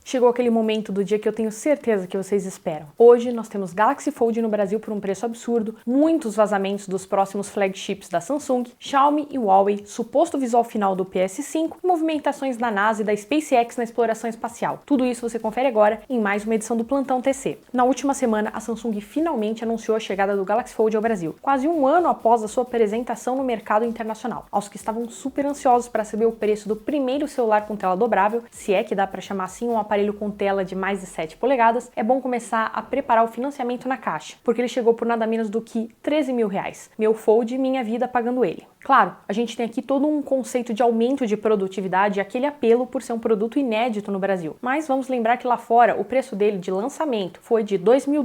Chegou aquele momento do dia que eu tenho certeza que vocês esperam. Hoje nós temos Galaxy Fold no Brasil por um preço absurdo, muitos vazamentos dos próximos flagships da Samsung, Xiaomi e Huawei, suposto visual final do PS5 e movimentações da NASA e da SpaceX na exploração espacial. Tudo isso você confere agora em mais uma edição do Plantão TC. Na última semana, a Samsung finalmente anunciou a chegada do Galaxy Fold ao Brasil, quase um ano após a sua apresentação no mercado internacional. Aos que estavam super ansiosos para saber o preço do primeiro celular com tela dobrável, se é que dá para chamar assim um aparelho com tela de mais de 7 polegadas, é bom começar a preparar o financiamento na Caixa, porque ele chegou por nada menos do que R$13 mil. Meu Fold e minha vida pagando ele. Claro, a gente tem aqui todo um conceito de aumento de produtividade e aquele apelo por ser um produto inédito no Brasil. Mas vamos lembrar que lá fora o preço dele de lançamento foi de $2 mil,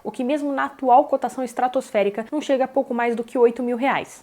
o que mesmo na atual cotação estratosférica não chega a pouco mais do que R$8 mil.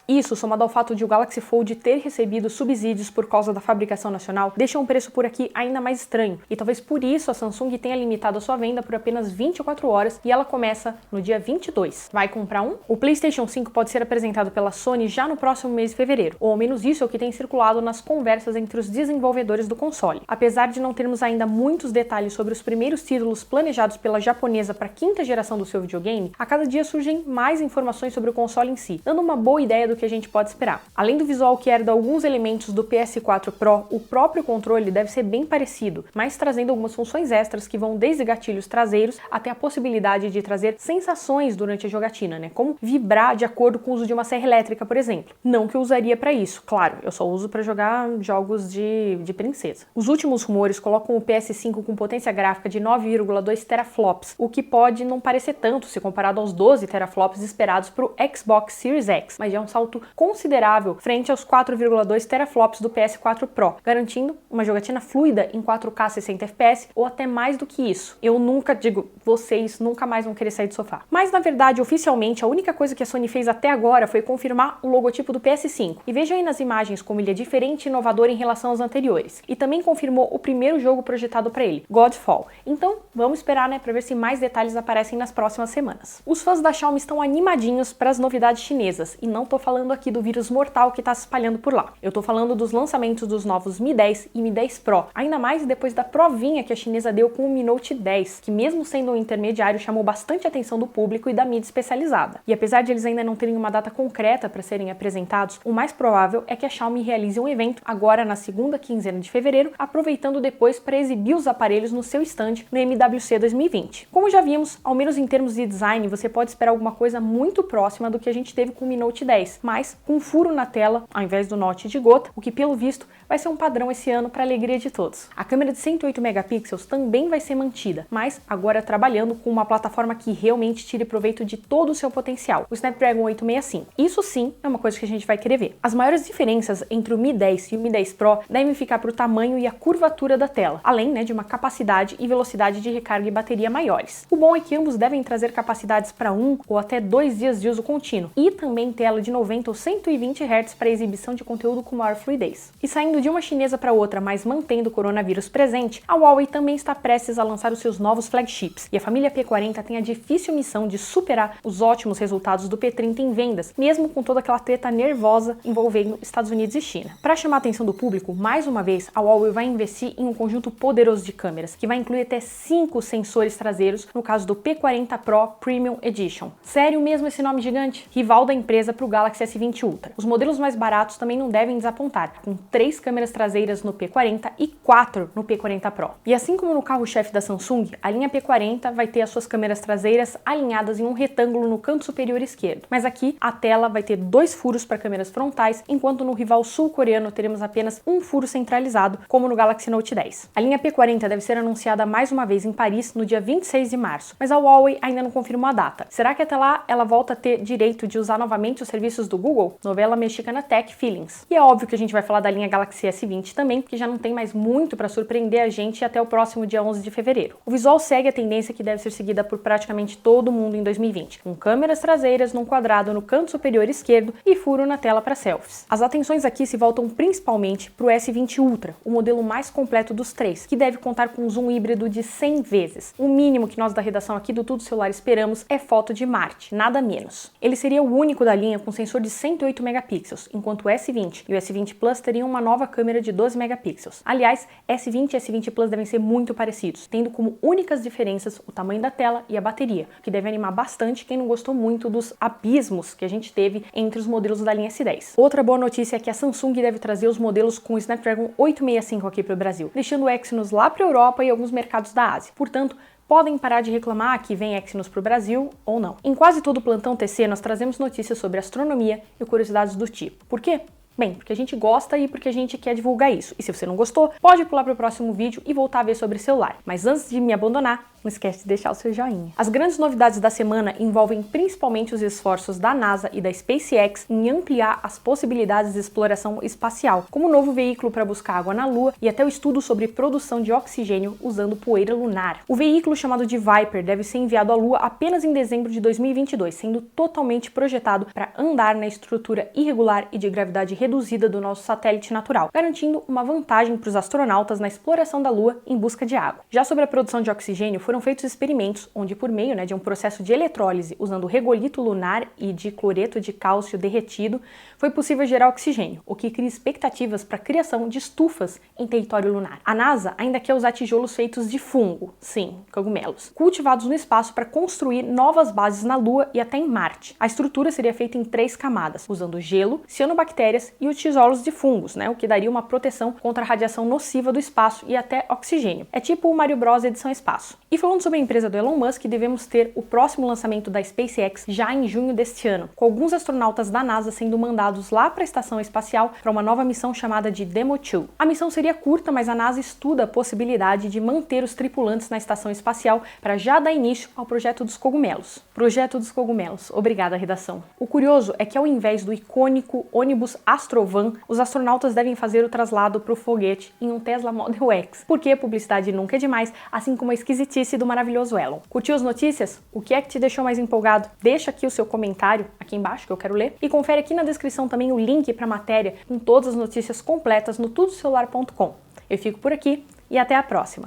Isso, somado ao fato de o Galaxy Fold ter recebido subsídios por causa da fabricação nacional, deixa um preço por aqui ainda mais estranho. E talvez por isso a Samsung tenha limitado a sua venda por apenas 24 horas e ela começa no dia 22. Vai comprar um? O PlayStation 5 pode ser apresentado pela Sony já no próximo mês de fevereiro, ou ao menos isso é o que tem circulado nas conversas entre os desenvolvedores do console. Apesar de não termos ainda muitos detalhes sobre os primeiros títulos planejados pela japonesa para a quinta geração do seu videogame, a cada dia surgem mais informações sobre o console em si, dando uma boa ideia do que a gente pode esperar. Além do visual que herda alguns elementos do PS4 Pro, o próprio controle deve ser bem parecido, mas trazendo algumas funções extras que vão desde gatilhos traseiros até a possibilidade de trazer sensações durante a jogatina, como vibrar de acordo com o uso de uma serra elétrica, por exemplo. Não que eu usaria para isso, claro, eu só uso para jogar jogos de princesa. Os últimos rumores colocam o PS5 com potência gráfica de 9,2 teraflops, o que pode não parecer tanto se comparado aos 12 teraflops esperados para o Xbox Series X, mas é um salto considerável frente aos 4,2 teraflops do PS4 Pro, garantindo uma jogatina fluida em 4K 60 FPS ou até mais do que isso. Eu nunca digo, vocês nunca mais vão querer sair do sofá. Mas na verdade, oficialmente, a única coisa que a Sony fez até agora foi confirmar o logotipo do PS5. E veja aí nas imagens como ele é diferente e inovador em relação aos anteriores. E também confirmou o primeiro jogo projetado para ele, Godfall. Então, vamos esperar, para ver se mais detalhes aparecem nas próximas semanas. Os fãs da Xiaomi estão animadinhos para as novidades chinesas, e não tô falando aqui do vírus mortal que tá se espalhando por lá. Eu tô falando dos lançamentos dos novos Mi 10 e Mi 10 Pro, ainda mais depois da provinha que a chinesa deu com o Mi Note 10, que mesmo sendo um intermediário chamou bastante a atenção do público e da mídia especializada. E apesar de eles ainda não terem uma data concreta para serem apresentados, o mais provável é que a Xiaomi realize um evento agora na segunda quinzena de fevereiro, aproveitando depois para exibir os aparelhos no seu stand no MWC 2020. Como já vimos, ao menos em termos de design, você pode esperar alguma coisa muito próxima do que a gente teve com o Mi Note 10, mas com um furo na tela ao invés do Note de gota, o que pelo visto vai ser um padrão esse ano para a alegria de todos. A câmera de 108 megapixels também vai ser mantida, mas agora trabalhando com uma plataforma que realmente tire proveito de todo o seu potencial, o Snapdragon 865. Isso sim é uma coisa que a gente vai querer ver. As maiores diferenças entre o Mi 10 e o Mi 10 Pro devem ficar para o tamanho e a curvatura da tela, além de uma capacidade e velocidade de recarga e bateria maiores. O bom é que ambos devem trazer capacidades para 1 ou até 2 dias de uso contínuo, e também tela de 90 ou 120 Hz para exibição de conteúdo com maior fluidez. E saindo de uma chinesa para outra, mas mantendo o coronavírus presente, a Huawei também está prestes a lançar os seus novos flagships, e a família P40 tem a difícil missão de superar os ótimos resultados do P30 em vendas, mesmo com toda aquela treta nervosa envolvendo Estados Unidos e China. Para chamar a atenção do público, mais uma vez, a Huawei vai investir em um conjunto poderoso de câmeras, que vai incluir até 5 sensores traseiros, no caso do P40 Pro Premium Edition. Sério mesmo esse nome gigante? Rival da empresa para o Galaxy S20 Ultra. Os modelos mais baratos também não devem desapontar, com 3 câmeras traseiras no P40 e 4 no P40 Pro. E assim como no carro-chefe da Samsung, a linha P40 vai ter as suas câmeras traseiras alinhadas em um retângulo no canto superior esquerdo. Mas aqui a tela vai ter 2 furos para câmeras frontais, enquanto no rival sul-coreano teremos apenas um furo centralizado, como no Galaxy Note 10. A linha P40 deve ser anunciada mais uma vez em Paris no dia 26 de março, mas a Huawei ainda não confirmou a data. Será que até lá ela volta a ter direito de usar novamente os serviços do Google? Novela mexicana Tech Feelings. E é óbvio que a gente vai falar da linha Galaxy S20 também, porque já não tem mais muito para surpreender a gente até o próximo dia 11 de fevereiro. O visual segue a tendência que deve ser seguida por praticamente todo mundo em 2020, com câmeras traseiras num quadrado no canto superior esquerdo e furo na tela para selfies. As atenções aqui se voltam principalmente para o S20 Ultra, o modelo mais completo dos três, que deve contar com um zoom híbrido de 100 vezes. O mínimo que nós da redação aqui do Tudo Celular esperamos é foto de Marte, nada menos. Ele seria o único da linha com sensor de 108 megapixels, enquanto o S20 e o S20 Plus teriam uma nova câmera de 12 megapixels. Aliás, S20 e S20 Plus devem ser muito parecidos, tendo como únicas diferenças o tamanho da tela e a bateria, o que deve animar bastante quem não gostou muito dos abismos que a gente teve entre os modelos da linha S10. Outra boa notícia é que a Samsung deve trazer os modelos com o Snapdragon 865 aqui para o Brasil, deixando o Exynos lá para a Europa e alguns mercados da Ásia. Portanto, podem parar de reclamar que vem Exynos para o Brasil ou não. Em quase todo o Plantão TC, nós trazemos notícias sobre astronomia e curiosidades do tipo. Por quê? Bem, porque a gente gosta e porque a gente quer divulgar isso. E se você não gostou, pode pular para o próximo vídeo e voltar a ver sobre celular. Mas antes de me abandonar, não esquece de deixar o seu joinha. As grandes novidades da semana envolvem principalmente os esforços da NASA e da SpaceX em ampliar as possibilidades de exploração espacial, como o novo veículo para buscar água na Lua e até o estudo sobre produção de oxigênio usando poeira lunar. O veículo chamado de Viper deve ser enviado à Lua apenas em dezembro de 2022, sendo totalmente projetado para andar na estrutura irregular e de gravidade reduzida do nosso satélite natural, garantindo uma vantagem para os astronautas na exploração da Lua em busca de água. Já sobre a produção de oxigênio, foram feitos experimentos onde, por meio de um processo de eletrólise usando regolito lunar e de cloreto de cálcio derretido, foi possível gerar oxigênio, o que cria expectativas para a criação de estufas em território lunar. A NASA ainda quer usar tijolos feitos de fungo, sim, cogumelos, cultivados no espaço para construir novas bases na Lua e até em Marte. A estrutura seria feita em 3 camadas, usando gelo, cianobactérias e os tijolos de fungos, o que daria uma proteção contra a radiação nociva do espaço e até oxigênio. É tipo o Mario Bros edição espaço. E falando sobre a empresa do Elon Musk, devemos ter o próximo lançamento da SpaceX já em junho deste ano, com alguns astronautas da NASA sendo mandados lá para a estação espacial para uma nova missão chamada de Demo 2. A missão seria curta, mas a NASA estuda a possibilidade de manter os tripulantes na estação espacial para já dar início ao projeto dos cogumelos. Projeto dos cogumelos. Obrigada, redação. O curioso é que ao invés do icônico ônibus Astrovan, os astronautas devem fazer o traslado para o foguete em um Tesla Model X, porque a publicidade nunca é demais, assim como a esquisitice do maravilhoso Elon. Curtiu as notícias? O que é que te deixou mais empolgado? Deixa aqui o seu comentário aqui embaixo que eu quero ler e confere aqui na descrição também o link para a matéria com todas as notícias completas no tudocelular.com. Eu fico por aqui e até a próxima!